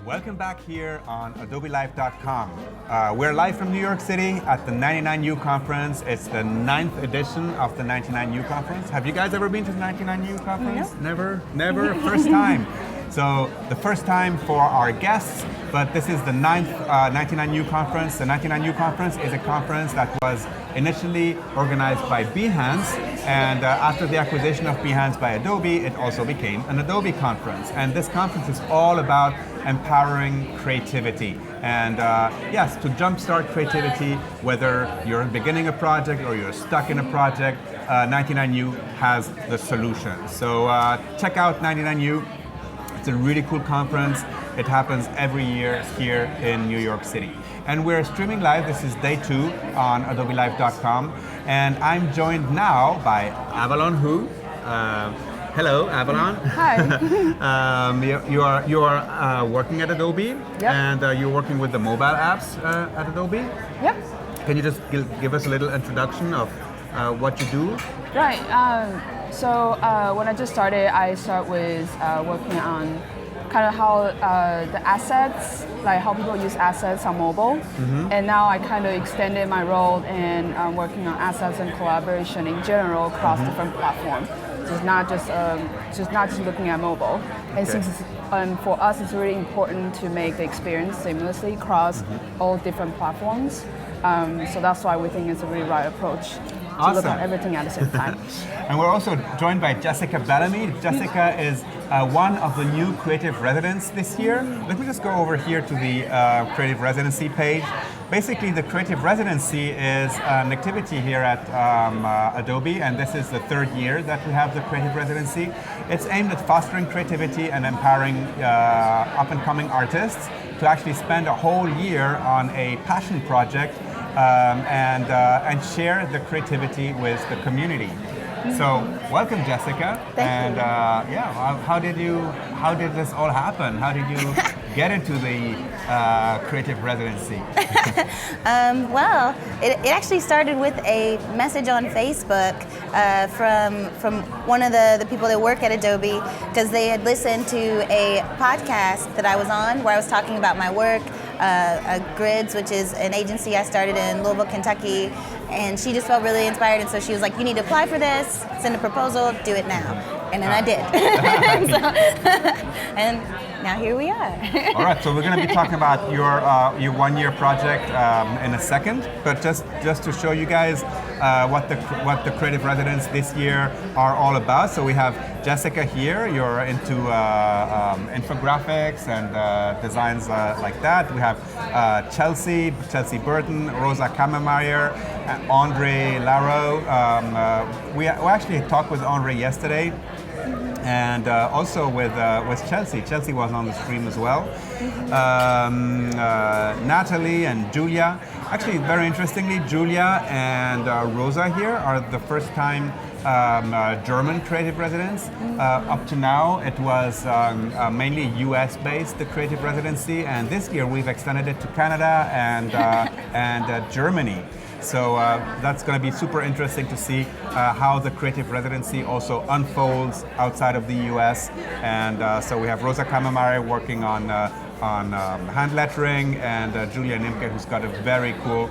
Welcome back here on AdobeLive.com. We're live from New York City at the 99U conference. It's the 9th edition of the 99U conference. Have you guys ever been to the 99U conference? No. Never? First time. So the first time for our guests, but this is the 9th 99U conference. The 99U conference is a conference that was initially organized by Behance, and after the acquisition of Behance by Adobe, it also became an Adobe conference. And this conference is all about empowering creativity. And yes, to jumpstart creativity, whether you're beginning a project or you're stuck in a project, 99U has the solution. So check out 99U. It's a really cool conference. It happens every year here in New York City. And we're streaming live. This is day 2 on AdobeLive.com. And I'm joined now by Avalon Hu. Hello, Avalon. Hi. You are working at Adobe, Yep. and you're working with the mobile apps at Adobe. Yep. Can you just give us a little introduction of what you do? Right. So when I just started, I start with working on kind of how the assets, like how people use assets on mobile. Mm-hmm. And now I kind of extended my role and I'm working on assets and collaboration in general across different platforms. Just not just looking at mobile. And since for us, it's really important to make the experience seamlessly across all different platforms. So that's why we think it's a really right approach. To look at everything at the same time. And we're also joined by Jessica Bellamy. Jessica is one of the new Creative Residents this year. Let me just go over here to the Creative Residency page. Basically, the Creative Residency is an activity here at Adobe, and this is the 3rd year that we have the Creative Residency. It's aimed at fostering creativity and empowering up-and-coming artists to actually spend a whole year on a passion project and share the creativity with the community. So welcome, Jessica. Thank you. How did this all happen? How did you get into the Creative Residency? Well, it actually started with a message on Facebook from one of the people that work at Adobe, because they had listened to a podcast that I was on where I was talking about my work, Grids, which is an agency I started in Louisville, Kentucky, and she just felt really inspired, and so she was like, you need to apply for this, send a proposal, do it now. And then I did. And now here we are. All right, so we're going to be talking about your 1-year project in a second, but just to show you guys what the Creative Residents this year are all about. So we have Jessica here. You're into infographics and designs like that. We have Chelsea Burton, Rosa Kammermeyer, Andre Laro. We actually talked with Andre yesterday. And also with Chelsea. Chelsea was on the stream as well. Natalie and Julia. Actually, very interestingly, Julia and Rosa here are the first time German creative residents. Up to now, it was mainly US-based, the creative residency, and this year we've extended it to Canada and Germany. So that's going to be super interesting to see how the Creative Residency also unfolds outside of the US. And so we have Rosa Kammermeyer working on hand lettering, and Julia Nimke, who's got a very cool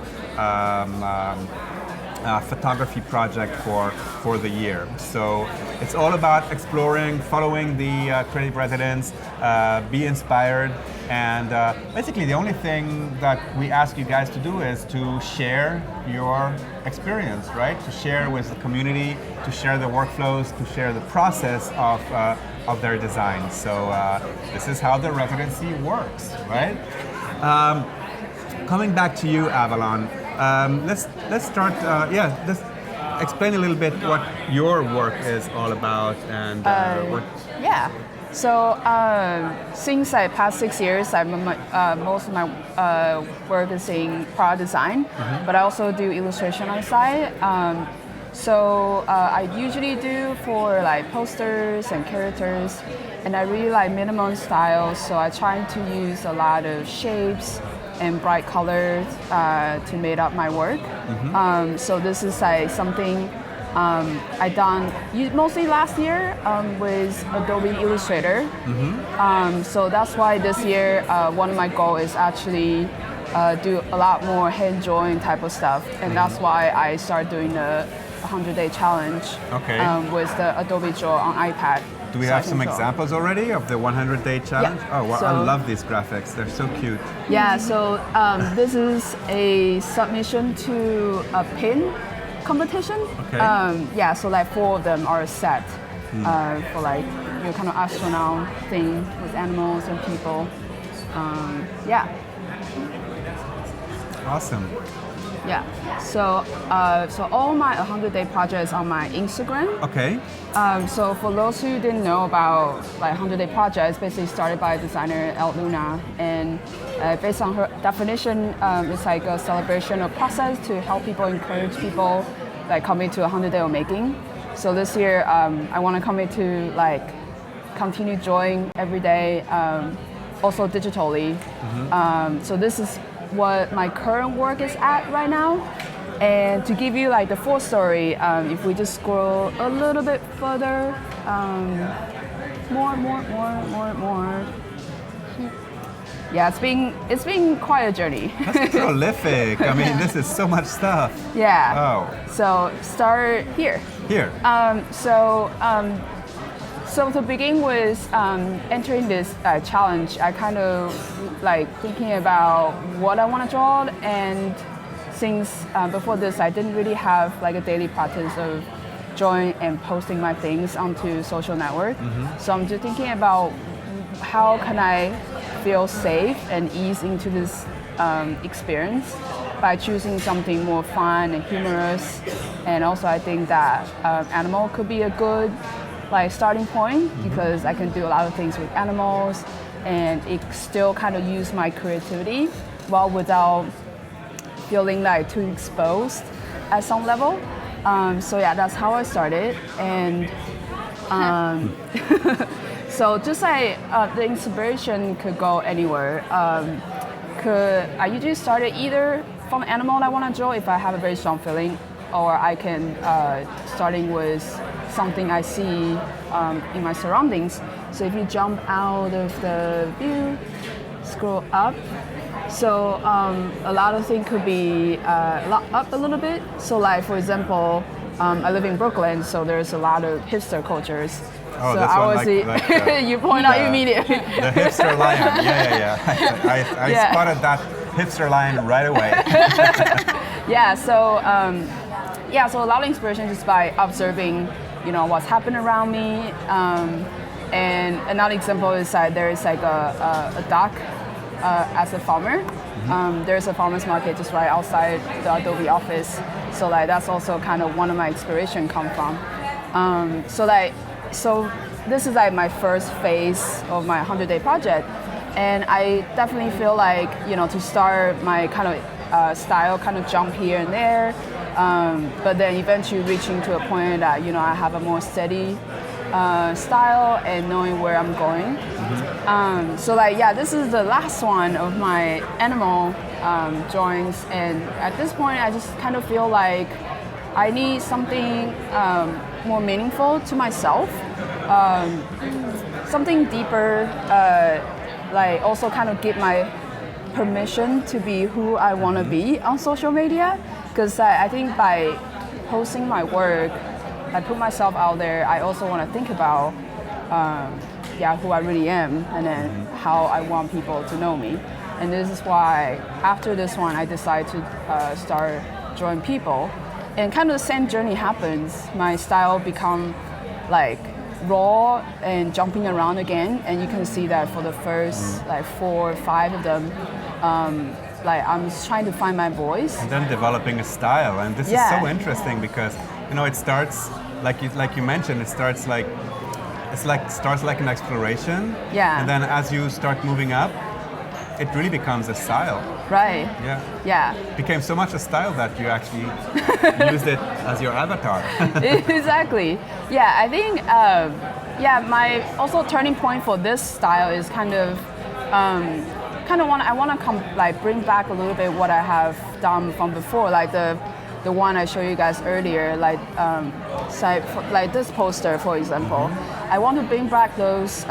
photography project for the year. So it's all about exploring, following the creative residents, be inspired, and basically the only thing that we ask you guys to do is to share your experience, right? To share with the community, to share the workflows, to share the process of their design. So this is how the residency works, right? Coming back to you, Avalon. Let's start. Let's explain a little bit what your work is all about and what. Yeah. So since the past 6 years, most of my work is in product design, but I also do illustration on the side. So I usually do for like posters and characters, and I really like minimum style. So I try to use a lot of shapes and bright colors to make up my work. So this is like something I done mostly last year with Adobe Illustrator. So that's why this year one of my goals is actually do a lot more hand drawing type of stuff, and that's why I started doing the 100-day challenge with the Adobe Draw on iPad. Do we have some examples already of the 100-day challenge? Yeah. Oh, well, So, I love these graphics. They're so cute. Yeah, so this is a submission to a pin competition. Okay. Yeah, so like 4 of them are set for like your kind of astronaut thing with animals and people. Yeah. Awesome. Yeah. So so all my 100-day projects on my Instagram. Okay. So for those who didn't know about like 100-day projects, basically started by designer El Luna, and based on her definition, it's like a celebration of process to help people, encourage people like commit to 100-day of making. So this year I want to commit to like continue drawing every day, also digitally. So this is what my current work is at right now. And to give you like the full story, if we just scroll a little bit further, more. Yeah, it's been quite a journey. That's prolific. I mean, this is so much stuff. Yeah. Oh. So start here. Here. So to begin with, entering this challenge, I kind of like thinking about what I want to draw, and since before this, I didn't really have like a daily practice of drawing and posting my things onto social network. So I'm just thinking about how can I feel safe and ease into this experience by choosing something more fun and humorous. And also I think that animal could be a good like starting point, because I can do a lot of things with animals, and it still kind of use my creativity while without feeling like too exposed at some level. So yeah, that's how I started. And so just like the inspiration could go anywhere. I usually started either from animal I want to draw if I have a very strong feeling, or I can starting with something I see in my surroundings. So if you jump out of the view, scroll up. So a lot of things could be up a little bit. So like for example, I live in Brooklyn, so there's a lot of hipster cultures. Oh, so this I one, was you point out immediately. The hipster lion. Yeah. I spotted that hipster lion right away. Yeah. So so a lot of inspiration just by observing, what's happening around me. And another example is that there is like a duck as a farmer. There's a farmer's market just right outside the Adobe office. So like that's also kind of one of my inspiration come from. So this is like my first phase of my 100-day project, and I definitely feel like to start my kind of style kind of jump here and there, but then eventually reaching to a point that I have a more steady style and knowing where I'm going. So this is the last one of my animal drawings, and at this point I just kind of feel like I need something more meaningful to myself, something deeper, like also kind of give my permission to be who I want to be on social media, because I think by posting my work, I put myself out there, I also want to think about who I really am, and then how I want people to know me. And this is why after this one I decided to start drawing people, and kind of the same journey happens. My style become like raw and jumping around again, and you can see that for the first like 4 or 5 of them, I'm just trying to find my voice. And then developing a style, and this is so interesting because it starts like you mentioned, it starts like an exploration. Yeah. And then as you start moving up, it really becomes a style. Right. Yeah. It became so much a style that you actually used it as your avatar. Exactly. Yeah, I think my also turning point for this style is I want to bring back a little bit what I have done from before, like the the one I showed you guys earlier, like like this poster, for example. I want to bring back those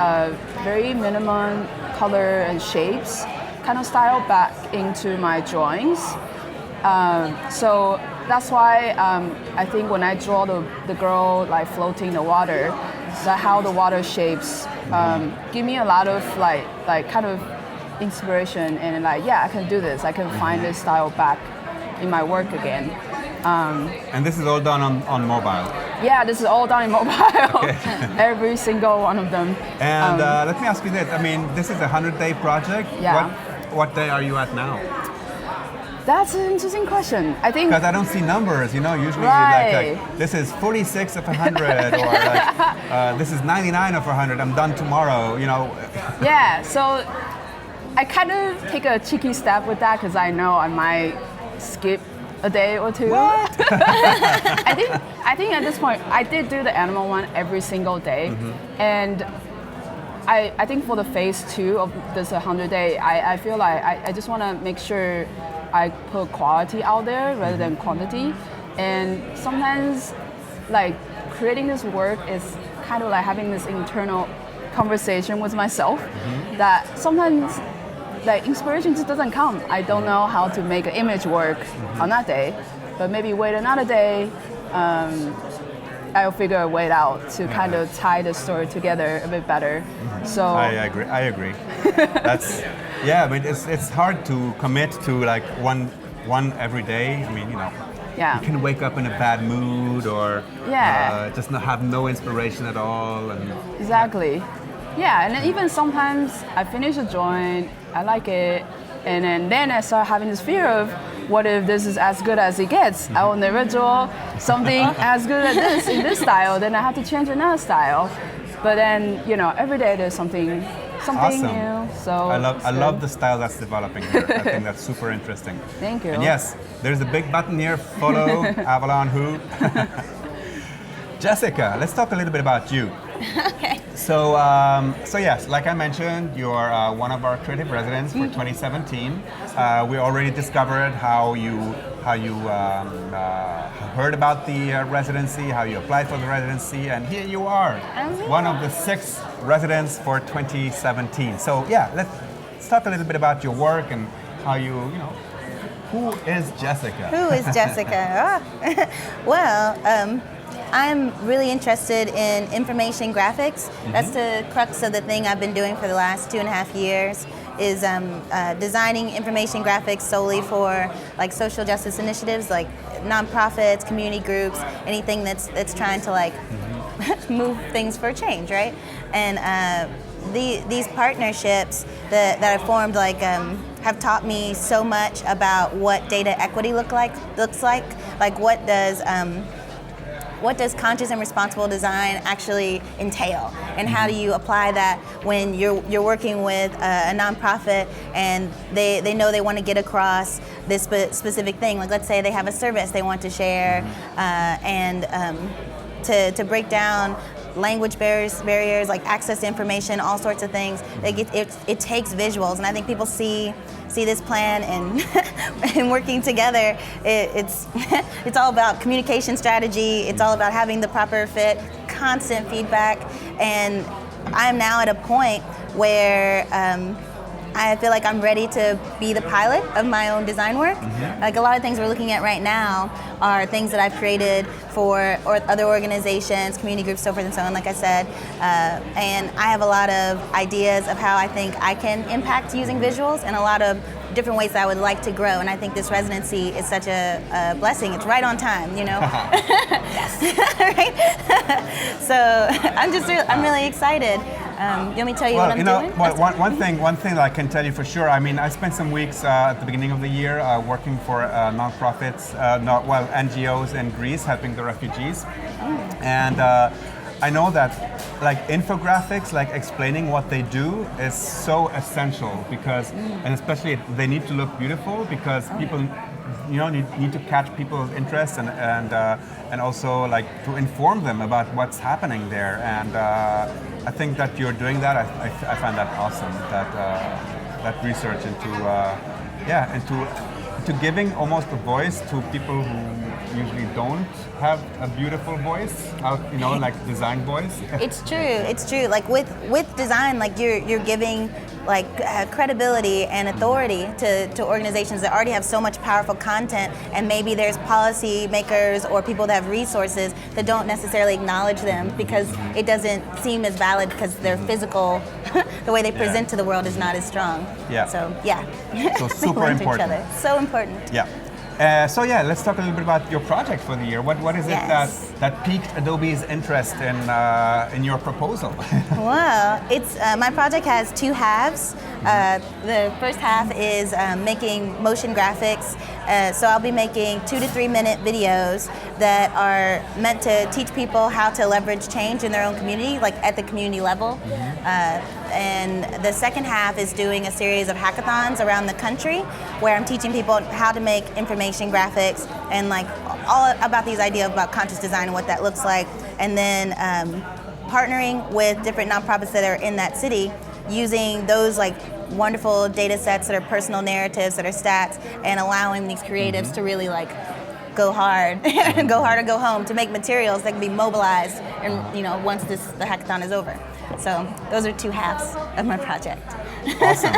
very minimum color and shapes kind of style back into my drawings. So that's why I think when I draw the girl like floating in the water, that how the water shapes give me a lot of like kind of inspiration, and like, yeah, I can do this. I can find this style back in my work again. And this is all done on mobile? Yeah, this is all done in mobile. Okay. Every single one of them. And let me ask you this. I mean, this is a 100-day project. Yeah. What day are you at now? That's an interesting question. I think because I don't see numbers, usually right. like this is 46 of 100 or like this is 99 of 100, I'm done tomorrow, Yeah, so I kind of take a cheeky step with that because I know I might skip a day or two. What? I think at this point, I did do the animal one every single day. And I think for the phase 2 of this 100-day, I feel like I just want to make sure I put quality out there rather than quantity. And sometimes, like, creating this work is kind of like having this internal conversation with myself that sometimes, like, inspiration just doesn't come. I don't know how to make an image work on that day, but maybe wait another day, I'll figure a way out to kind of tie the story together a bit better. So I agree. That's I mean, it's hard to commit to like one every day. I mean, yeah. You can wake up in a bad mood or just have no inspiration at all. And exactly. Yeah, and then even sometimes I finish a drawing, I like it, and then I start having this fear of, what if this is as good as it gets? I will never draw something as good as this in this style, then I have to change another style. But then, every day there's something awesome. new. So I love the style that's developing here. I think that's super interesting. Thank you. And yes, there's a big button here, follow Avalon who. Jessica, let's talk a little bit about you. Okay. So yes, like I mentioned, you're one of our creative residents for 2017. We already discovered how you heard about the residency, how you applied for the residency, and here you are, one of the 6 residents for 2017. So yeah, let's talk a little bit about your work and how who is Jessica? Who is Jessica? Well, I'm really interested in information graphics. That's the crux of the thing I've been doing for the last 2.5 years, is designing information graphics solely for like social justice initiatives, like nonprofits, community groups, anything that's trying to like move things for change, right? And these partnerships that I've formed have taught me so much about what data equity looks like. Like what does conscious and responsible design actually entail, and how do you apply that when you're working with a nonprofit and they know they want to get across this specific thing? Like, let's say they have a service they want to share, and to break down language barriers, like access to information, all sorts of things. It takes visuals, and I think people see this plan and and working together. It's all about communication strategy. It's all about having the proper fit, constant feedback, and I'm now at a point where I feel like I'm ready to be the pilot of my own design work. Like, a lot of things we're looking at right now are things that I've created for other organizations, community groups, so forth and so on, like I said. And I have a lot of ideas of how I think I can impact using visuals, and a lot of different ways that I would like to grow. And I think this residency is such a blessing. It's right on time, Yes. Right? So I'm really excited. You want me to tell you what I'm doing? Well, one thing that I can tell you for sure. I mean, I spent some weeks at the beginning of the year working for nonprofits, NGOs in Greece, helping the refugees, and I know that like infographics, like explaining what they do, is so essential because, and especially they need to look beautiful because people, need to catch people's interest and also like to inform them about what's happening there. And I think that you're doing that. I find that awesome. That research into to giving almost a voice to people who usually don't have a beautiful voice, like design voice. It's true. Like with design, like you're giving like credibility and authority to organizations that already have so much powerful content, and maybe there's policy makers or people that have resources that don't necessarily acknowledge them because it doesn't seem as valid because their physical, the way they present to the world is not as strong. Yeah. So yeah. So super important. So important. Yeah. Let's talk a little bit about your project for the year. What is it that piqued Adobe's interest in your proposal? Well, it's my project has two halves. The first half is making motion graphics. So I'll be making 2 to 3 minute videos that are meant to teach people how to leverage change in their own community, like at the community level. And the second half is doing a series of hackathons around the country where I'm teaching people how to make information graphics and like all about these ideas about conscious design and what that looks like. And then partnering with different nonprofits that are in that city using those like wonderful data sets that are personal narratives, that are stats, and allowing these creatives to really like go hard, go hard or go home, to make materials that can be mobilized and once the hackathon is over. So those are two halves of my project. Awesome.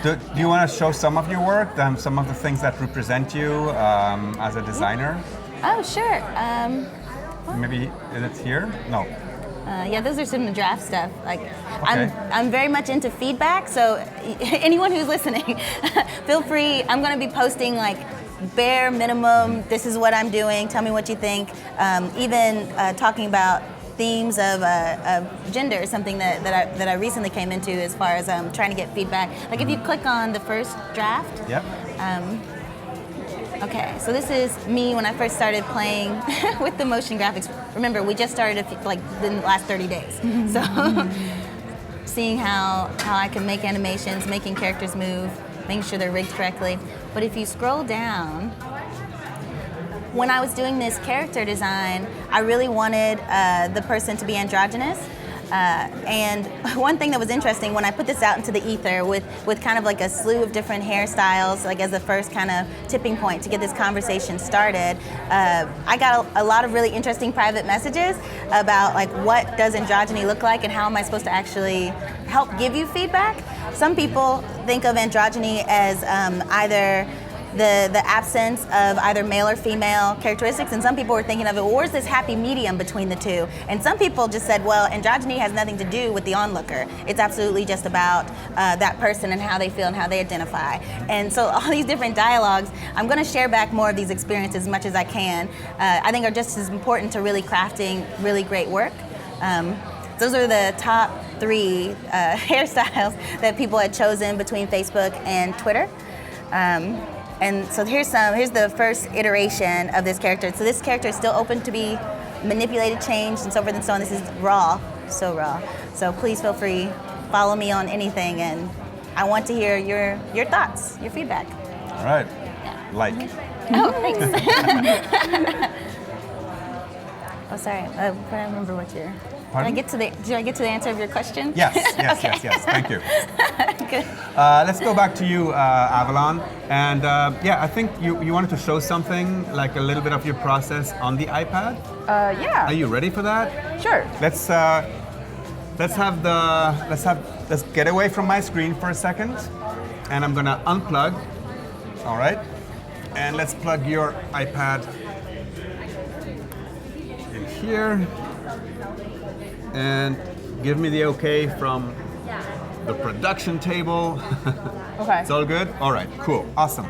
Do you want to show some of your work, some of the things that represent you as a designer? Oh, sure. Maybe is it here? No. Those are some of the draft stuff. Like, okay. I'm very much into feedback. So anyone who's listening, feel free. I'm going to be posting like bare minimum. This is what I'm doing. Tell me what you think. Even talking about themes of gender is something that I recently came into as far as trying to get feedback. Like if you click on the first draft. Yep. Okay, so this is me when I first started playing with the motion graphics. Remember, we just started like in the last 30 days. So seeing how I can make animations, making characters move, making sure they're rigged correctly. But if you scroll down, when I was doing this character design, I really wanted the person to be androgynous. And one thing that was interesting, when I put this out into the ether with kind of like a slew of different hairstyles, like as the first kind of tipping point to get this conversation started, I got a lot of really interesting private messages about like what does androgyny look like and how am I supposed to actually help give you feedback. Some people think of androgyny as either the absence of either male or female characteristics, and some people were thinking of it, well, where's this happy medium between the two? And some people just said, well, androgyny has nothing to do with the onlooker. It's absolutely just about that person and how they feel and how they identify. And so all these different dialogues, I'm going to share back more of these experiences as much as I can. I think are just as important to really crafting really great work. Those are the top 3 hairstyles that people had chosen between Facebook and Twitter. And so here's the first iteration of this character. So this character is still open to be manipulated, changed, and so forth and so on. This is raw, so raw. So please feel free, follow me on anything, and I want to hear your thoughts, your feedback. All right. Yeah. Like. Oh, thanks. Oh, sorry. I remember what you're. Did I get to the answer of your question? Yes. Okay. Yes. Thank you. Good. Let's go back to you, Avalon. And I think you wanted to show something, like a little bit of your process on the iPad. Yeah. Are you ready for that? Sure. Let's get away from my screen for a second, and I'm gonna unplug. All right. And let's plug your iPad in here. And give me the okay from the production table. Okay. It's all good? All right, cool, awesome.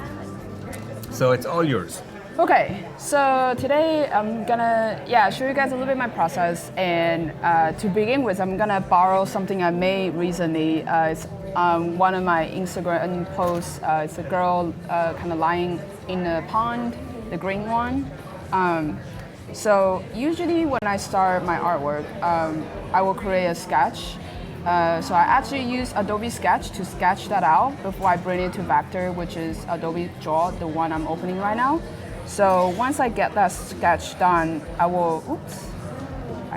So it's all yours. Okay, so today I'm gonna show you guys a little bit my process, and to begin with, I'm gonna borrow something I made recently. It's one of my Instagram posts. It's a girl kind of lying in a pond, the green one. So usually when I start my artwork, I will create a sketch. So I actually use Adobe Sketch to sketch that out before I bring it to Vector, which is Adobe Draw, the one I'm opening right now. So once I get that sketch done, I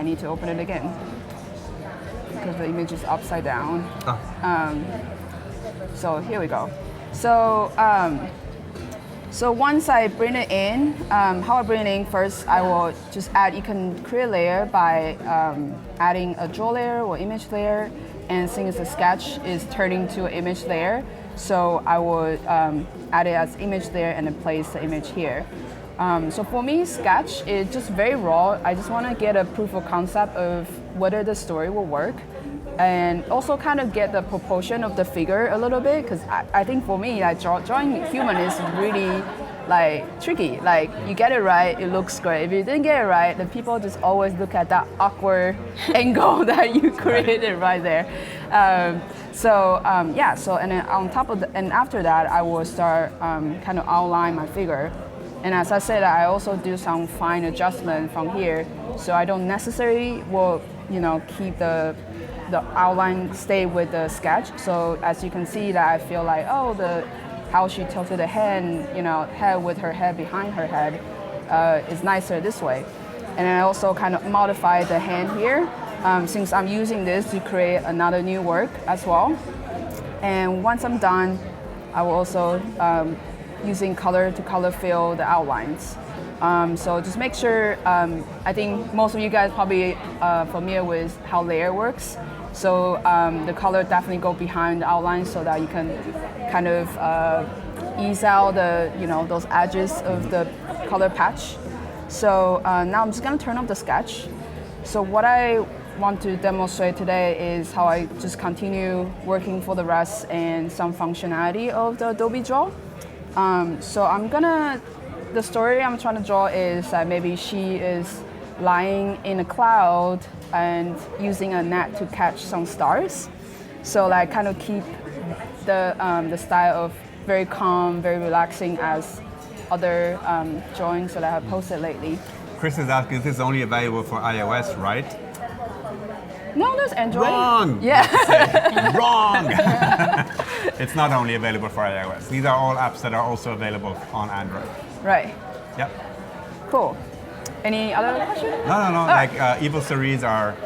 need to open it again because the image is upside down. So here we go. So So once I bring it in, how I bring it in first, I will just add, you can create a layer by adding a draw layer or image layer, and since the sketch is turning to an image layer, so I will add it as image layer and then place the image here. So for me, sketch is just very raw. I just want to get a proof of concept of whether the story will work, and also kind of get the proportion of the figure a little bit, because I think for me, like drawing human is really like tricky. Like you get it right, it looks great. If you didn't get it right, then people just always look at that awkward angle that you created right there. So and then on top of and after that, I will start kind of outline my figure. And as I said, I also do some fine adjustment from here, so I don't necessarily will keep the outline stay with the sketch. So as you can see that I feel like, how she tilted the head, head with her head behind her head is nicer this way. And I also kind of modify the hand here, since I'm using this to create another new work as well. And once I'm done, I will also using color to color fill the outlines. So just make sure, I think most of you guys probably familiar with how layer works. So the color definitely go behind the outline so that you can kind of ease out the, those edges of the color patch. So now I'm just gonna turn off the sketch. So what I want to demonstrate today is how I just continue working for the rest and some functionality of the Adobe Draw. So the story I'm trying to draw is that maybe she is lying in a cloud and using a net to catch some stars. So like kind of keep the style of very calm, very relaxing as other drawings that I have posted lately. Chris is asking, this is only available for iOS, right? No, there's Android. Wrong! Yeah. Wrong! It's not only available for iOS. These are all apps that are also available on Android. Right. Yep. Cool. Any other questions? No. Like Evil Cerise, our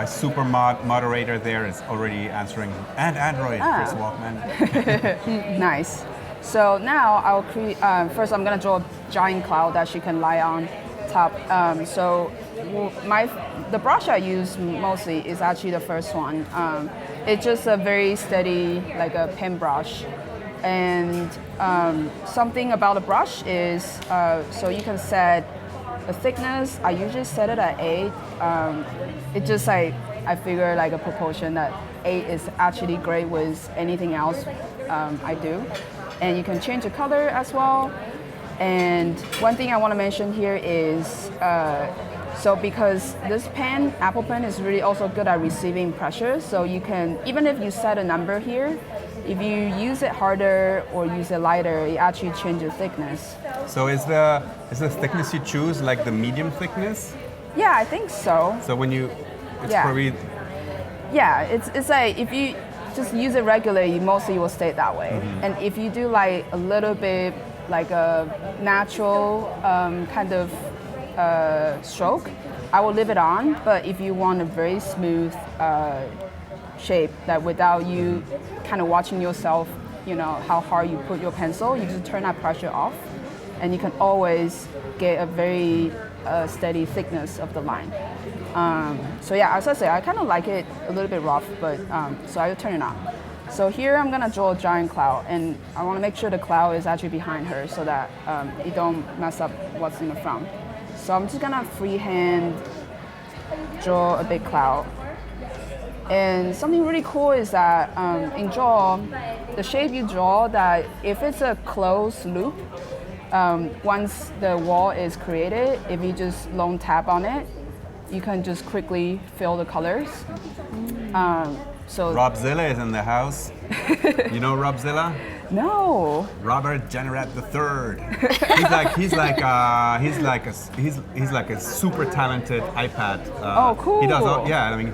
super moderator there, is already answering. And Android, Chris Walkman. Nice. So now I'll create. First, I'm gonna draw a giant cloud that she can lie on top. The brush I use mostly is actually the first one. It's just a very steady, like a pen brush. And something about the brush is, so you can set the thickness. I usually set it at 8. It just I figure like a proportion that 8 is actually great with anything else I do. And you can change the color as well. And one thing I want to mention here is, so because this pen, Apple Pen, is really also good at receiving pressure, so you can, even if you set a number here, if you use it harder or use it lighter, it actually changes thickness. So is the thickness you choose like the medium thickness? Yeah, I think so. So when it's probably... Yeah, it's like if you just use it regularly, mostly it will stay that way. Mm-hmm. And if you do like a little bit like a natural kind of stroke, I will leave it on. But if you want a very smooth shape that without you kind of watching yourself, how hard you put your pencil, you just turn that pressure off, and you can always get a very steady thickness of the line. So yeah, as I say, I kind of like it a little bit rough, but so I will turn it on. So here I'm gonna draw a giant cloud, and I want to make sure the cloud is actually behind her so that it don't mess up what's in the front. So I'm just gonna freehand draw a big cloud. And something really cool is that in Draw, the shape you draw, that if it's a closed loop, once the wall is created, if you just long tap on it, you can just quickly fill the colors. So Robzilla is in the house. You know Robzilla? No. Robert Generat III. He's like a super talented iPad. Oh, cool. He does,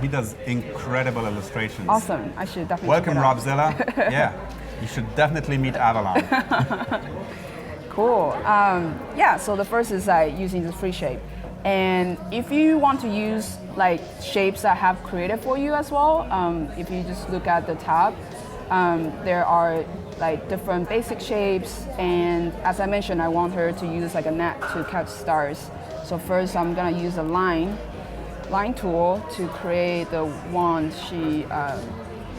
he does incredible illustrations. Awesome. I should definitely. Welcome, Robzilla. Yeah, you should definitely meet Avalon. Cool. So the first is using the free shape. And if you want to use like shapes that have created for you as well, if you just look at the tab, there are like different basic shapes, and as I mentioned, I want her to use like a net to catch stars. So first I'm gonna use a line tool to create the wand she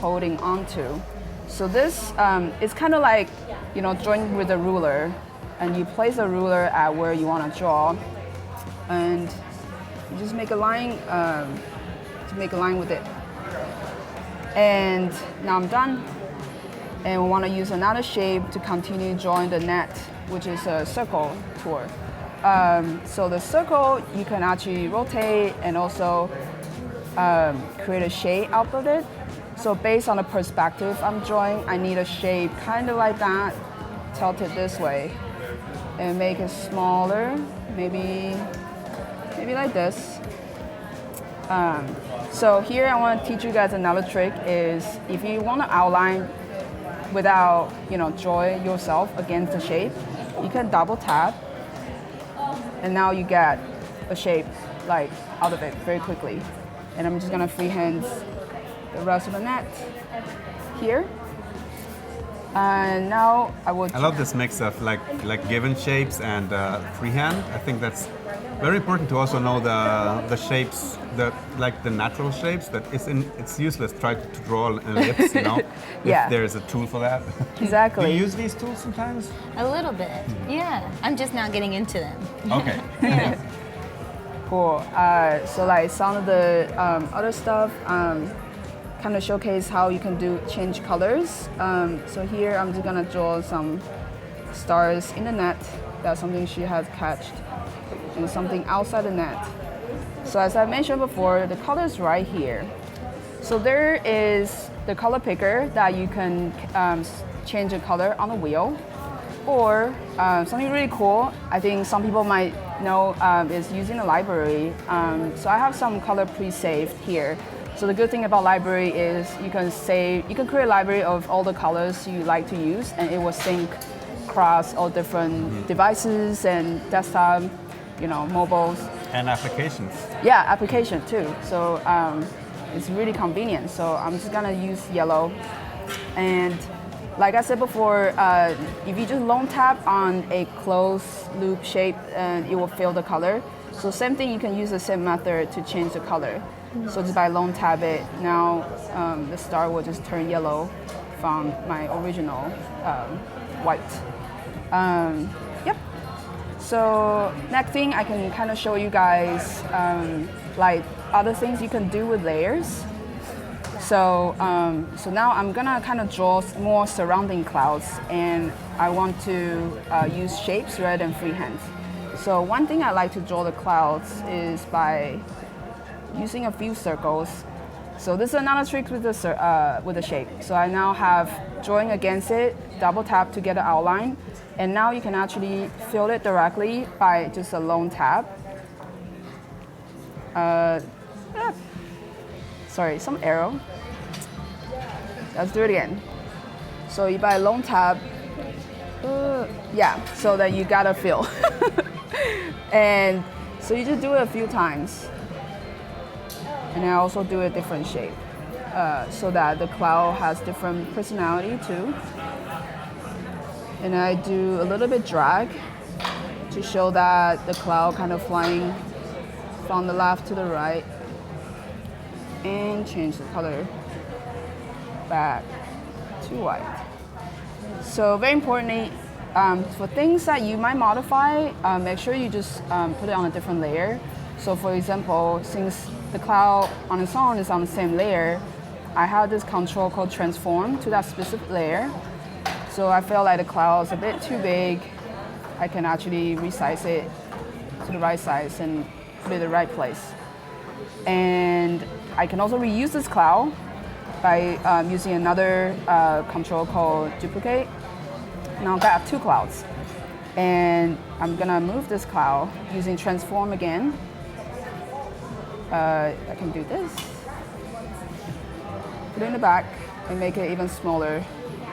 holding onto. So this is kind of like, you know, drawing with a ruler, and you place a ruler at where you want to draw, and you just make a line with it. And now I'm done. And we want to use another shape to continue drawing the net, which is a circle tool. So the circle, you can actually rotate and also create a shape out of it. So based on the perspective I'm drawing, I need a shape kind of like that, tilted this way, and make it smaller, maybe like this. So here I want to teach you guys another trick is if you want to outline without, you know, draw it yourself against the shape, you can double tap, and now you get a shape like out of it very quickly. And I'm just gonna freehand the rest of the net here. And now I love this mix of like given shapes and freehand. I think that's very important to also know the shapes, the natural shapes. That it's useless to try to draw an ellipse, you know. Yeah. If there's a tool for that. Exactly. Do you use these tools sometimes? A little bit, yeah. I'm just now getting into them. Okay. Yeah. Cool. So like some of the other stuff kind of showcase how you can change colors. So here I'm just gonna draw some stars in the net. That's something she has catched, and something outside the net. So as I mentioned before, the color is right here. So there is the color picker that you can change the color on the wheel, or something really cool, I think some people might know, is using the library. So I have some color pre-saved here. So the good thing about library is you can create a library of all the colors you like to use, and it will sync across all different devices and desktop, you know, mobiles. And applications. Yeah, application too. So it's really convenient. So I'm just gonna use yellow. And like I said before, if you just long tap on a closed loop shape, it will fill the color. So same thing, you can use the same method to change the color. So just by long tap it, now the star will just turn yellow from my original white. Yep. So next thing, I can kind of show you guys like other things you can do with layers. So so now I'm gonna kind of draw more surrounding clouds, and I want to use shapes rather than freehand. So one thing I like to draw the clouds is by using a few circles. So this is another trick with the shape. So I now have drawing against it, double tap to get an outline, and now you can actually fill it directly by just a long tap. Sorry, some arrow. Let's do it again. So you by long tap, yeah, so that you gotta fill. And so you just do it a few times. And I also do a different shape so that the cloud has different personality too. And I do a little bit drag to show that the cloud kind of flying from the left to the right, and change the color back to white. So very importantly, for things that you might modify, make sure you just put it on a different layer. So for example, since the cloud on its own is on the same layer, I have this control called transform to that specific layer. So I feel like the cloud is a bit too big. I can actually resize it to the right size and put it in the right place. And I can also reuse this cloud by using another control called duplicate. Now I have two clouds. And I'm gonna move this cloud using transform again. I can do this. Put it in the back and make it even smaller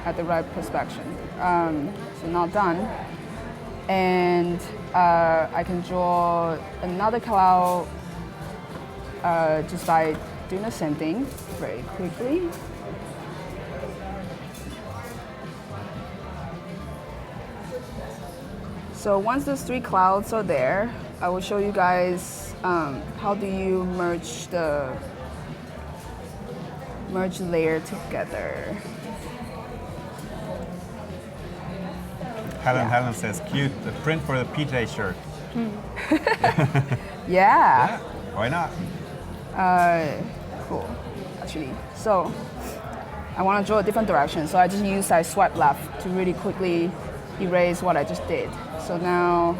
at the right perspective. So now done. And I can draw another cloud just by doing the same thing very quickly. So once those 3 clouds are there, I will show you guys how do you merge layer together. Helen says, cute, the print for the PJ shirt. Yeah. Why not? Cool, actually. So I want to draw a different direction, so I just use I swipe left to really quickly erase what I just did. So now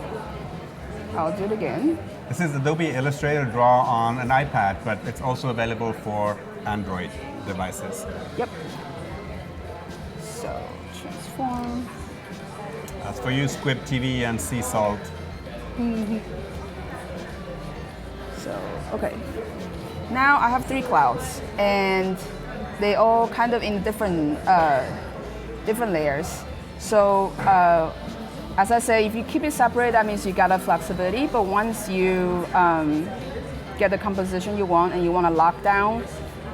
I'll do it again. This is Adobe Illustrator Draw on an iPad, but it's also available for Android devices. Yep. So transform. That's for you, Squib TV and Sea Salt. So, okay. Now I have 3 clouds, and they all kind of in different layers. So, as I say, if you keep it separate, that means you got a flexibility. But once you get the composition you want and you want to lock down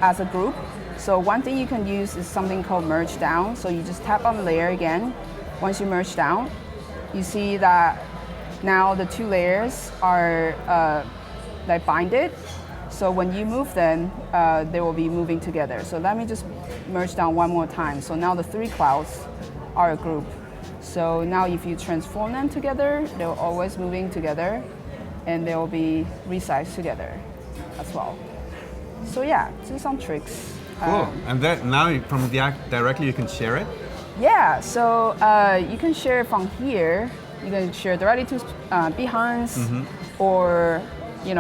as a group, so one thing you can use is something called merge down. So you just tap on the layer again. Once you merge down, you see that now the 2 layers are like binded. So when you move them, they will be moving together. So let me just merge down one more time. So now the 3 clouds are a group. So now if you transform them together, they're always moving together, and they will be resized together as well. So yeah, do some tricks. Cool. And then now from the act directly you can share it? Yeah, so you can share from here. You can share directly to Behance, or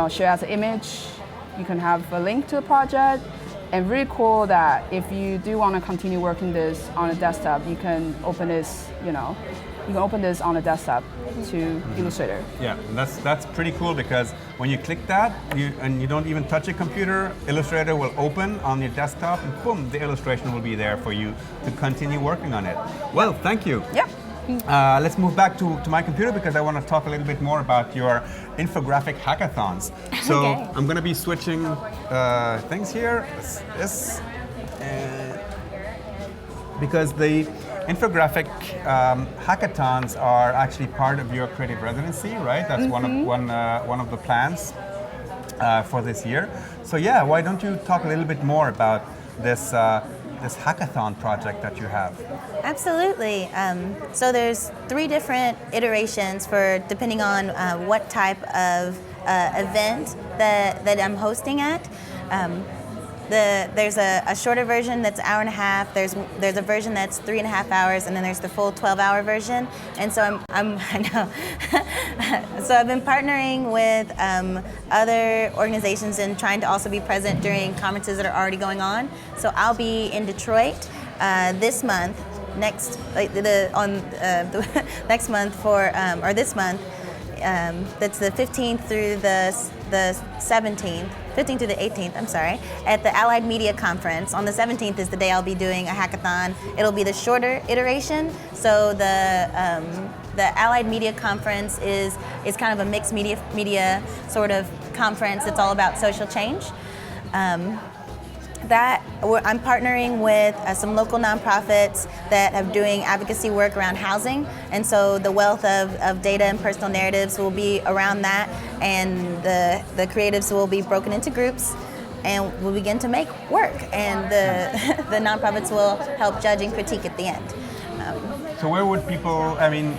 share as an image. You can have a link to the project. And really cool that if you do want to continue working this on a desktop, you can open this. You can open this on a desktop to Illustrator. Yeah, and that's pretty cool because when you click that and you don't even touch a computer, Illustrator will open on your desktop, and boom, the illustration will be there for you to continue working on it. Well, thank you. Yeah. Let's move back to my computer because I want to talk a little bit more about your infographic hackathons. So Okay. I'm going to be switching things here. Because the infographic hackathons are actually part of your Creative Residency, right? That's one of the plans for this year. So yeah, why don't you talk a little bit more about this hackathon project that you have? Absolutely. So there's 3 different iterations for depending on what type of event that I'm hosting at. There's a shorter version that's an hour and a half. There's a version that's 3.5 hours, and then there's the full 12-hour version. And so I know. So I've been partnering with other organizations and trying to also be present during conferences that are already going on. So I'll be in Detroit this month. Next month for or this month. That's the 15th through the 17th. 15th through the 18th, I'm sorry, at the Allied Media Conference. On the 17th is the day I'll be doing a hackathon. It'll be the shorter iteration. So the Allied Media Conference is kind of a mixed media sort of conference. It's all about social change. I'm partnering with some local nonprofits that are doing advocacy work around housing, and so the wealth of data and personal narratives will be around that, and the creatives will be broken into groups, and we'll begin to make work, and the nonprofits will help judge and critique at the end. So where would people, even,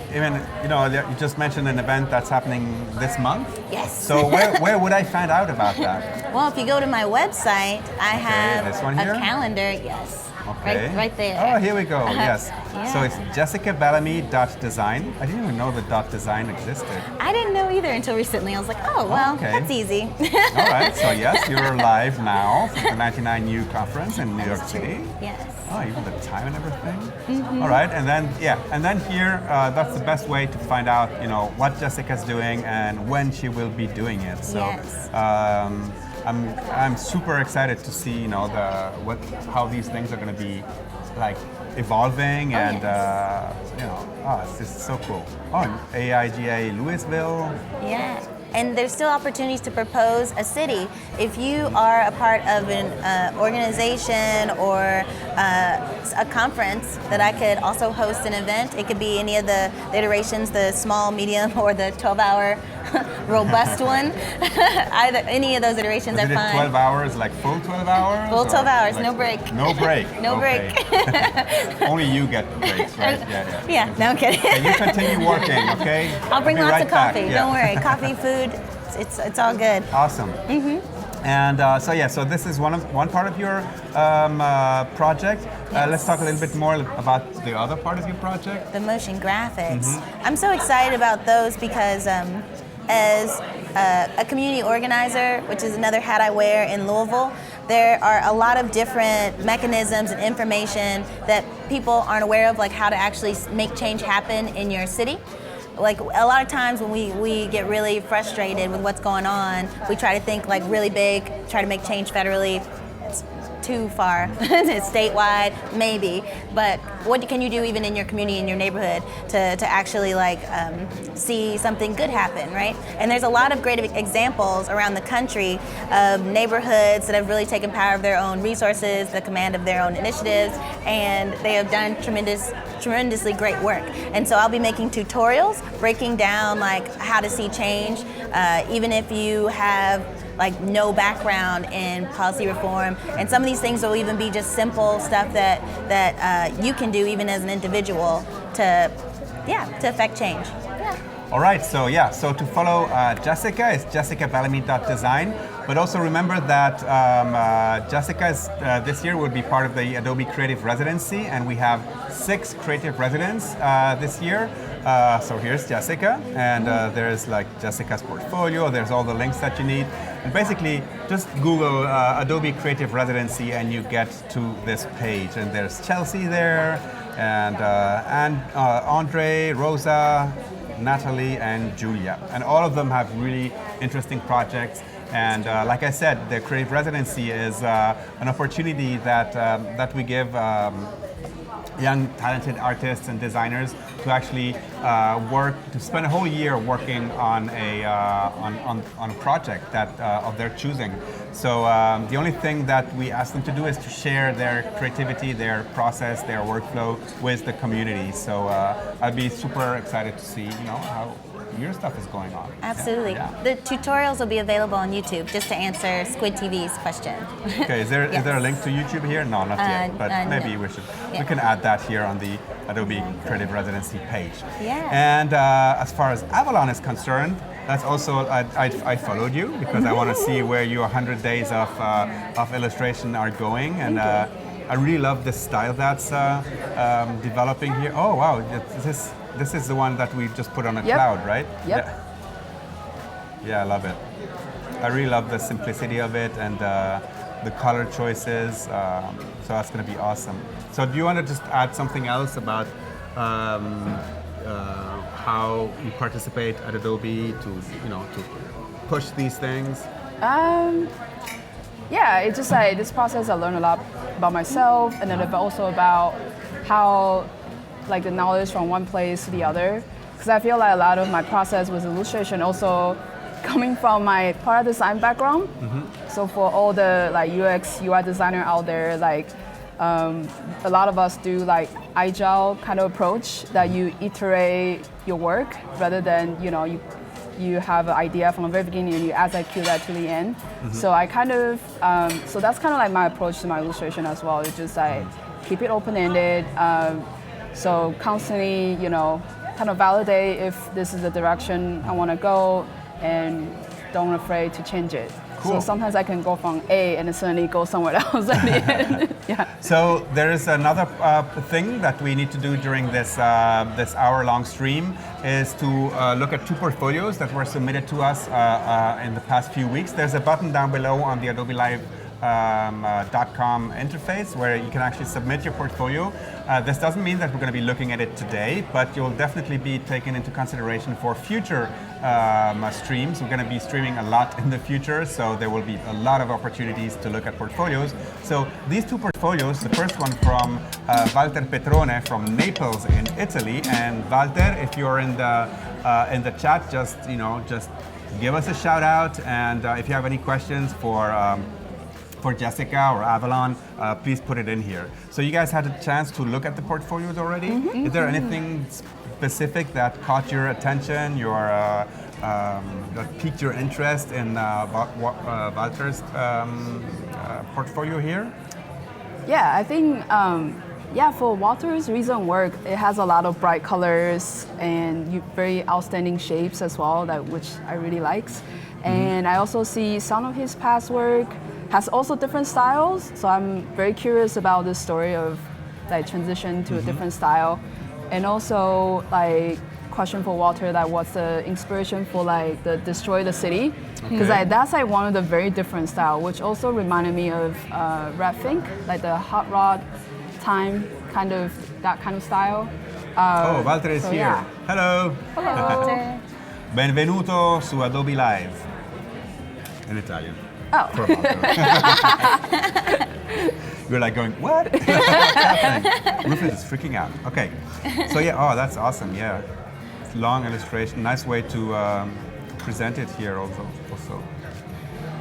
you just mentioned an event that's happening this month? Yes. So where would I find out about that? Well, if you go to my website, I have this one here? a calendar, yes. Okay. Right there. Oh, here we go, yes. Yeah. So it's jessicabellamy.design. I didn't even know that .design existed. I didn't know either until recently. I was like, oh, well, okay. That's easy. All right, so yes, you're live now for the 99U conference in New York City. Yes. Oh, even the time and everything. All right, and then here, that's the best way to find out, what Jessica's doing and when she will be doing it. So, Yes. I'm super excited to see, how these things are going to be like evolving, and yes. it's just so cool. Oh, and AIGA Louisville. Yeah. and there's still opportunities to propose a city. If you are a part of an organization or a conference that I could also host an event, it could be any of the iterations, the small, medium, or the 12-hour robust one. Either any of those iterations are fine. 12 hours, like full 12 hours? Full 12 hours, like no break. No break. No break. Only you get breaks, right? Yeah, no, I'm kidding. Okay, you continue working, okay? I'll bring lots of coffee. Yeah. Don't worry. Coffee, food, it's all good. Awesome. And so this is one part of your project. Let's talk a little bit more about the other part of your project. The motion graphics. I'm so excited about those because as a community organizer, which is another hat I wear in Louisville, there are a lot of different mechanisms and information that people aren't aware of, like how to actually make change happen in your city. Like a lot of times when we get really frustrated with what's going on, we try to think like really big, try to make change federally. It's too far. It's statewide, maybe. But what can you do even in your community, in your neighborhood, to actually like see something good happen, right? And there's a lot of great examples around the country of neighborhoods that have really taken power of their own resources, the command of their own initiatives, and they have done tremendously great work. And so I'll be making tutorials breaking down like how to see change, even if you have like no background in policy reform. And some of these things will even be just simple stuff that you can do even as an individual to affect change. All right, so to follow Jessica, it's jessicabellamy.design. But also remember that Jessica's this year will be part of the Adobe Creative Residency, and we have 6 creative residents this year. So here's Jessica, and there's like Jessica's portfolio, there's all the links that you need. And basically, just Google Adobe Creative Residency and you get to this page. And there's Chelsea there, and Andre, Rosa, Natalie, and Julia. And all of them have really interesting projects. And like I said, the Creative Residency is an opportunity that we give young, talented artists and designers to actually to spend a whole year working on a project that of their choosing. So the only thing that we ask them to do is to share their creativity, their process, their workflow with the community. So I'd be super excited to see, how your stuff is going on. Absolutely. Yeah. The tutorials will be available on YouTube, just to answer Squid TV's question. Okay, is there a link to YouTube here? No, not yet, but maybe we should. Yeah. We can add that here on the Adobe Creative Residency page. Yeah. And as far as Avalon is concerned, that's also, I followed you because I want to see where your 100 days of illustration are going. And I really love the style that's developing here. Oh, wow, this is the one that we just put on a cloud, right? Yep. Yeah, I love it. I really love the simplicity of it and the color choices. So that's going to be awesome. So do you want to just add something else about how you participate at Adobe to push these things? Yeah, it's just like this process I learned a lot about myself, and then also about how like the knowledge from one place to the other. Because I feel like a lot of my process with illustration also coming from my product design background. So for all the like UX, UI designer out there, like a lot of us do like agile kind of approach that you iterate your work rather than you have an idea from the very beginning and you execute that to the end. So I kind of so that's kind of like my approach to my illustration as well. It's just like keep it open-ended. So constantly, kind of validate if this is the direction I want to go, and don't afraid to change it. Cool. So sometimes I can go from A and then suddenly go somewhere else at the end. Yeah. So there is another thing that we need to do during this this hour-long stream is to look at 2 portfolios that were submitted to us in the past few weeks. There's a button down below on the Adobe Live .com interface where you can actually submit your portfolio. This doesn't mean that we're going to be looking at it today, but you'll definitely be taken into consideration for future streams. We're going to be streaming a lot in the future, so there will be a lot of opportunities to look at portfolios. So these 2 portfolios, the first one from Walter Petrone from Naples in Italy. And Walter, if you're in the chat, just give us a shout out. And if you have any questions for Jessica or Avalon, please put it in here. So you guys had a chance to look at the portfolios already? Mm-hmm. Is there anything specific that caught your attention, that piqued your interest in Walter's portfolio here? Yeah, I think, for Walter's recent work, it has a lot of bright colors and very outstanding shapes as well, which I really likes. And I also see some of his past work has also different styles, so I'm very curious about the story of like transition to a different style. And also like question for Walter, that what's the inspiration for like the Destroy the City? Because that's like one of the very different style, which also reminded me of Red Fink, like the hot rod time that kind of style. Walter is here. Yeah. Hello. Walter. Benvenuto su Adobe Live. In Italian. Oh. For Walter. You're like going, what? What's happening? Rufus is freaking out. Okay. So yeah, that's awesome. Yeah. It's long illustration. Nice way to present it here also.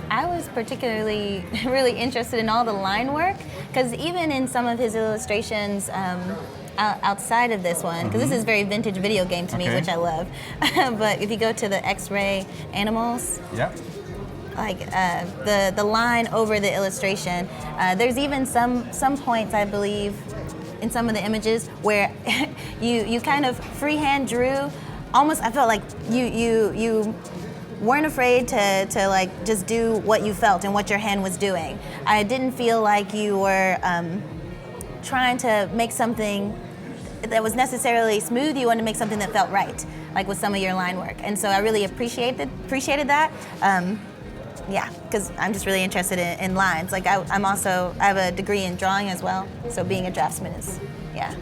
I was particularly really interested in all the line work, because even in some of his illustrations outside of this one, because this is very vintage video game to me, which I love. But if you go to the X-ray animals, like the line over the illustration, there's even some points, I believe, in some of the images where you kind of freehand drew. Almost, I felt like you weren't afraid to like just do what you felt and what your hand was doing. I didn't feel like you were trying to make something that was necessarily smooth. You wanted to make something that felt right, like with some of your line work. And so I really appreciated that. Because I'm just really interested in lines. Like I have a degree in drawing as well, so being a draftsman is, I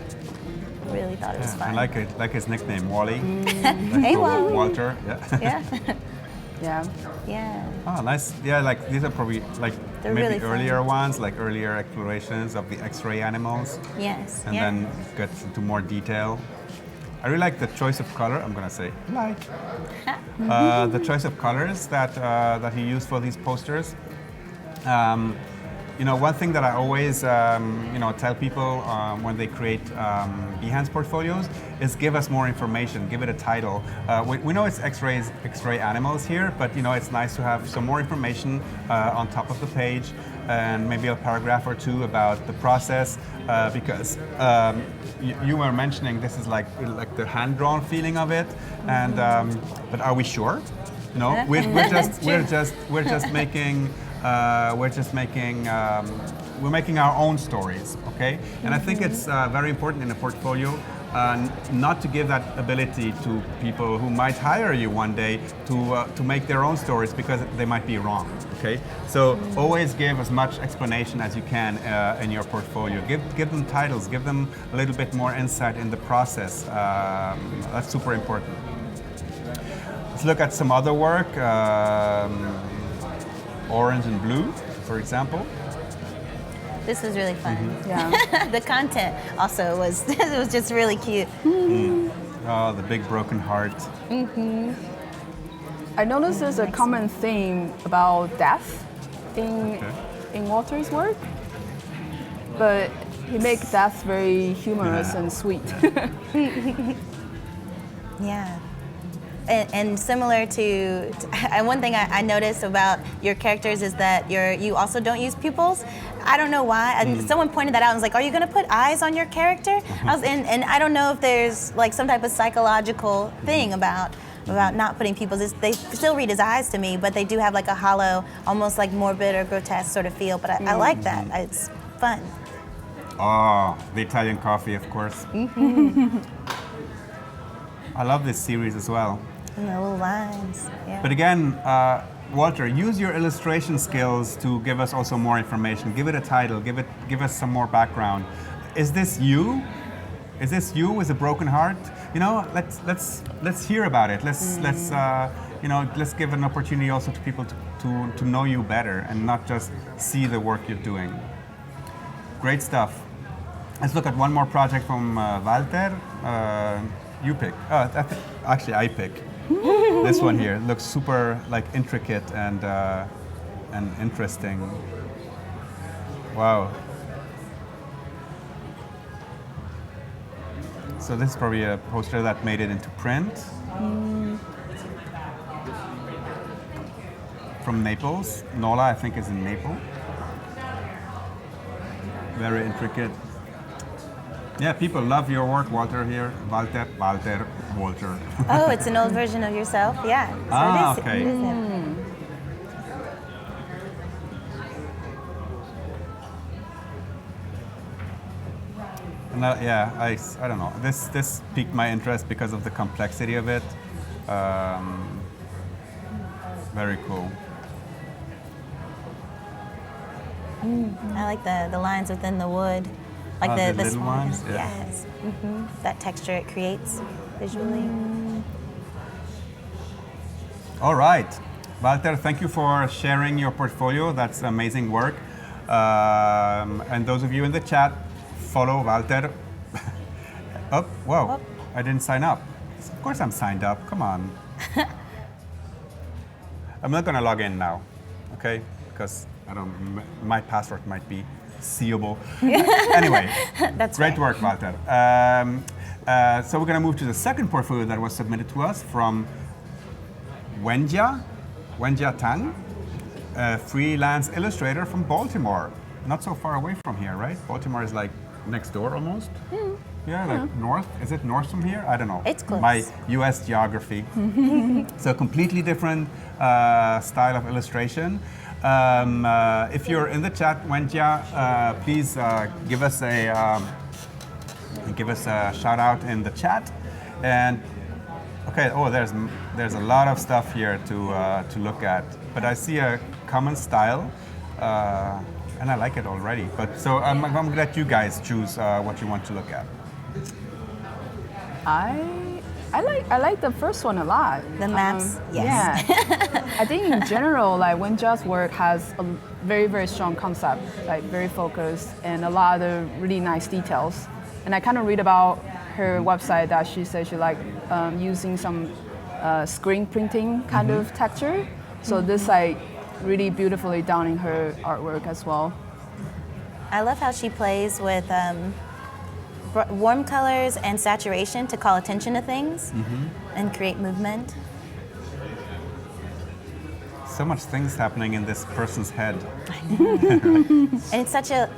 really thought it was fun. I like it, like his nickname, Wally. Hey, Wally. Walter. Yeah. Oh, nice. Yeah, like these are probably like They're maybe really fun. earlier ones, like earlier explorations of the X-ray animals. Yes. And then get into more detail. I really like the choice of color. I'm gonna say the choice of colors that he used for these posters. One thing that I always tell people when they create Behance portfolios is give us more information, give it a title. We know it's X-ray animals here, but it's nice to have some more information on top of the page, and maybe a paragraph or two about the process, because you were mentioning this is like the hand-drawn feeling of it, and but are we sure? No, we're making our own stories, okay? And I think it's very important in a portfolio not to give that ability to people who might hire you one day to make their own stories, because they might be wrong, okay? So always give as much explanation as you can in your portfolio. Give them titles, give them a little bit more insight in the process. That's super important. Let's look at some other work. Orange and blue, for example. This was really fun. Yeah. The content also was just really cute. Oh, the big broken heart. I noticed there's a common theme about death in Walter's work, but he makes death very humorous and sweet. Yeah. And similar to one thing I noticed about your characters is that you also don't use pupils. I don't know why. Someone pointed that out and was like, "Are you going to put eyes on your character?" And I don't know if there's like some type of psychological thing about not putting pupils. They still read as eyes to me, but they do have like a hollow, almost like morbid or grotesque sort of feel. But I like that. It's fun. Oh, the Italian coffee, of course. I love this series as well. And the little lines. Yeah. But again, Walter, use your illustration skills to give us also more information. Give it a title. Give us some more background. Is this you? Is this you with a broken heart? Let's hear about it. Let's give an opportunity also to people to know you better and not just see the work you're doing. Great stuff. Let's look at one more project from Walter. You pick. Actually, I pick. This one here looks super like intricate and interesting. Wow. So this is probably a poster that made it into print. From Naples. Nola, I think, is in Naples. Very intricate. Yeah, people love your work, Walter here. Walter. Oh, it's an old version of yourself? Yeah. So okay. it is him. And yeah, I don't know. This piqued my interest because of the complexity of it. Very cool. I like the lines within the wood. Like the the little small ones? Yeah. Yes. That texture it creates visually. All right. Walter, thank you for sharing your portfolio. That's amazing work. And those of you in the chat, follow Walter. Oh, whoa. Oh. I didn't sign up. Of course I'm signed up. Come on. I'm not going to log in now, okay? Because my password might be seeable. Anyway, That's great right. work, Walter. So we're going to move to the second portfolio that was submitted to us from Wenjia Tang, a freelance illustrator from Baltimore. Not so far away from here, right? Baltimore is like next door almost. Yeah, like north. Is it north from here? I don't know. It's close. My U.S. geography. So completely different style of illustration. If you're in the chat, Wenjia, please give us a shout out in the chat. And okay, oh, there's a lot of stuff here to look at. But I see a common style. And I like it already. But so I'm going to let you guys choose what you want to look at. I like the first one a lot. The maps, yes. Yeah. I think in general, like Wenjia's work has a very, very strong concept, like very focused and a lot of really nice details. And I kind of read about her website that she says she like using some screen printing kind of texture. So this like really beautifully done in her artwork as well. I love how she plays with warm colors and saturation to call attention to things and create movement. So much things happening in this person's head. And it's such a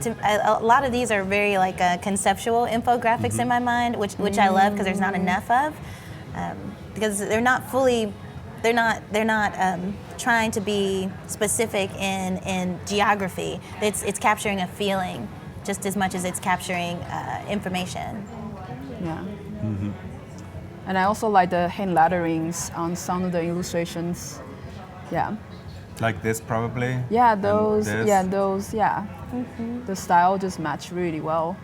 lot of these are very like conceptual infographics in my mind, which I love because there's not enough of, because they're not trying to be specific in geography. It's capturing a feeling just as much as it's capturing information. Yeah. And I also like the hand letterings on some of the illustrations. Yeah. Like this, probably? Yeah, And those. this. Yeah, those. Yeah. The style just match really well.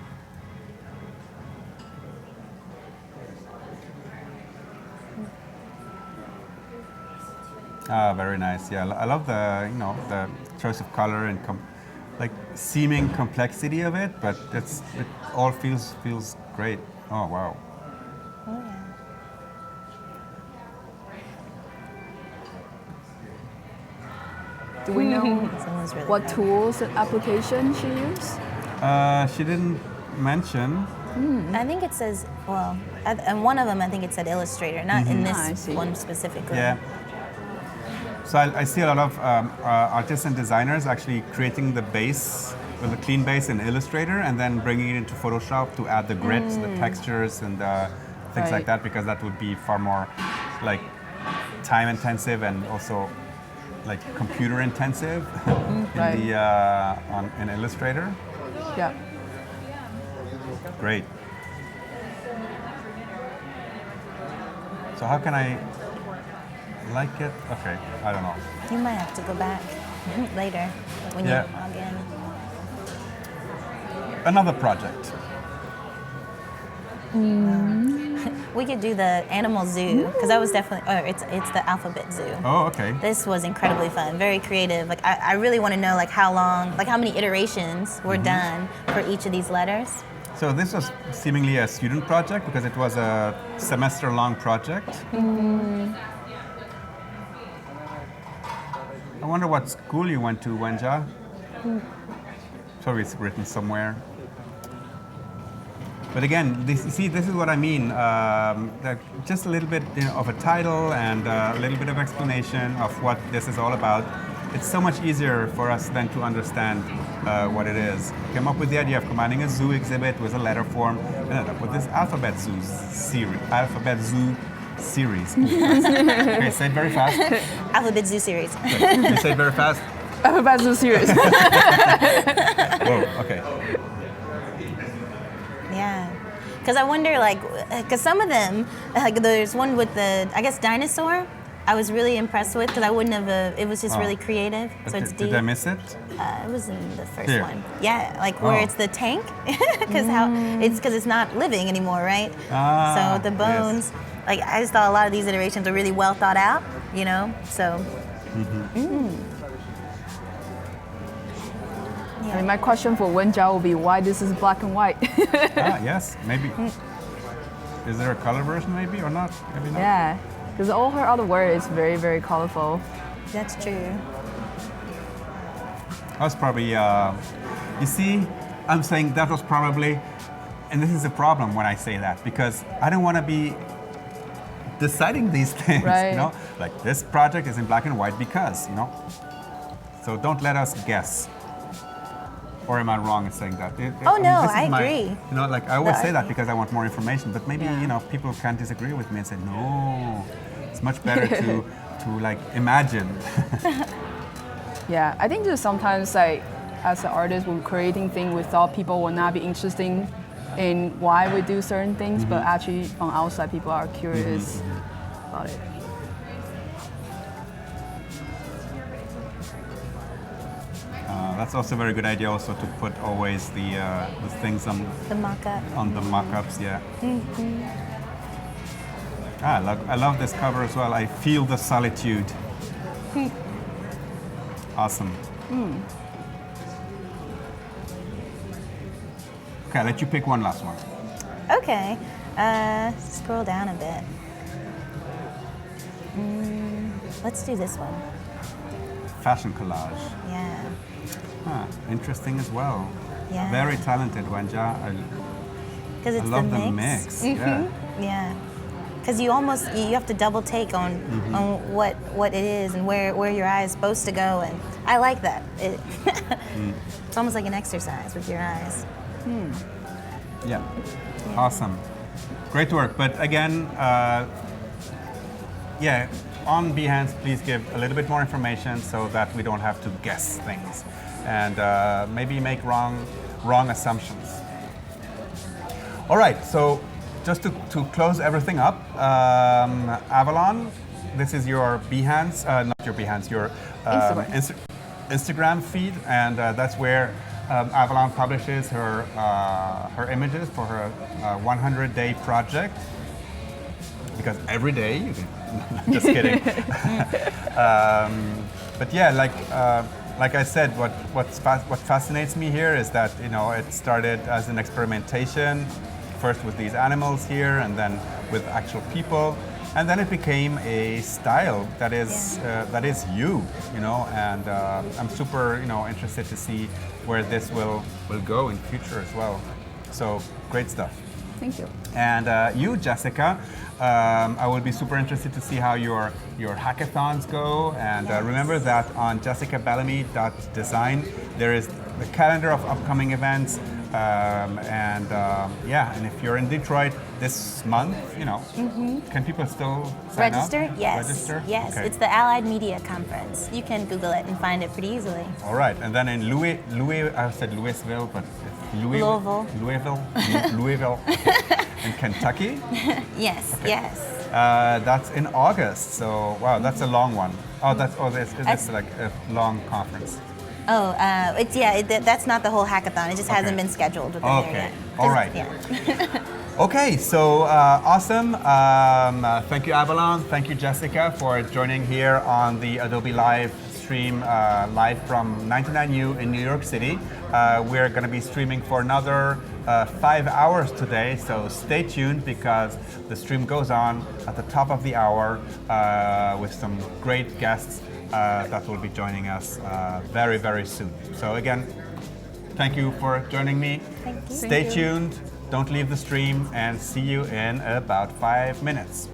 Ah, very nice. Yeah, I love the the choice of color and like seeming complexity of it, but it all feels great. Oh wow. Do we know Someone's really what proud. tools and applications she used? She didn't mention. I think it says, well, and one of them I think it said Illustrator, not in I this see. one specifically. Yeah. So I see a lot of artists and designers actually creating the base with a clean base in Illustrator and then bringing it into Photoshop to add the grids, the textures, and things like Right. that, because that would be far more like time intensive and also like computer intensive Right. in Illustrator. Yeah. Great. So how can I like it? Okay, I don't know. You might have to go back later when Yeah. you log in. Another project. We could do the animal zoo because that was definitely, it's the alphabet zoo. Oh, okay. This was incredibly fun, very creative. Like I really want to know like how long, like how many iterations were done for each of these letters. So this was seemingly a student project because it was a semester-long project. wonder what school you went to, Wenja. Probably it's written somewhere. But again, this is what I mean. That just a little bit of a title and a little bit of explanation of what this is all about. It's so much easier for us then to understand what it is. Came up with the idea of combining a zoo exhibit with a letter form, and ended up with this Alphabet Zoo series. Okay, say it very fast. Alphabet Zoo series. Good. You say it very fast. Alphabet Zoo series. Whoa, okay. Yeah, because I wonder, like, because some of them, like there's one with the, I guess, dinosaur. I was really impressed with because I wouldn't have. It was just really creative. So it's deep. Did I miss it? It was in the first Here. one. Yeah, like where it's the tank, because it's not living anymore, right? So the bones. Yes. Like I just thought a lot of these iterations are really well thought out. So. I mean, my question for Wenjia will be why this is black and white. Yes, maybe. Is there a color version maybe or not? Maybe not. Yeah, because all her other work is very, very colorful. That's true. That was probably, you see, I'm saying that was probably, and this is a problem when I say that, because I don't want to be deciding these things, Right. Like this project is in black and white because, So don't let us guess. Or am I wrong in saying that? Oh, no, this is I agree. Like I always No, say I that agree. because I want more information, but maybe, people can disagree with me and say, no, it's much better to like imagine. Yeah, I think just sometimes like as an artist, when creating things, we thought people will not be interested in why we do certain things, but actually on outside, people are curious about it. That's also a very good idea also to put always the things on The mock-up. the mock-ups, yeah. I love this cover as well. I feel the solitude. Awesome. Okay, I'll let you pick one last one. Okay. Scroll down a bit. Let's do this one. Fashion collage. Yeah. Interesting as well. Yeah. Very talented, Wenja. Because I it's love the the mix. mix. Yeah. Yeah. Because you have to double take on what it is and where your eye is supposed to go, and I like that. It's almost like an exercise with your eyes. Yeah. Awesome. Great work. But again, on Behance, please give a little bit more information so that we don't have to guess things and maybe make wrong assumptions. All right, so just to close everything up, Avalon, this is your Behance, not your Behance, your Instagram feed, and that's where Avalon publishes her images for her 100-day project. Because every day you can, just kidding. But yeah, like I said, what fascinates me here is that it started as an experimentation, first with these animals here, and then with actual people, and then it became a style that is you, and I'm super interested to see where this will go in future as well. So great stuff. Thank you. And you, Jessica, I will be super interested to see how your hackathons go. And remember that on jessicabellamy.design there is the calendar of upcoming events. And if you're in Detroit this month, can people still sign Register? up? Yes. Register? Yes. Okay. It's the Allied Media Conference. You can Google it and find it pretty easily. All right, and then in I said Louisville, but it's Louisville. Okay. In Kentucky. Yes. Okay. Yes. That's in August. So wow, that's a long one. It's like a long conference. Oh, that's not the whole hackathon. It just hasn't been scheduled within there yet. All right. Yeah. Okay, so awesome. Thank you, Avalon. Thank you, Jessica, for joining here on the Adobe Live stream, live from 99U in New York City. We're going to be streaming for another 5 hours today, so stay tuned because the stream goes on at the top of the hour with some great guests that will be joining us very, very soon. So again, thank you for joining me. Thank you. Stay Thank you. tuned, don't leave the stream, and see you in about 5 minutes.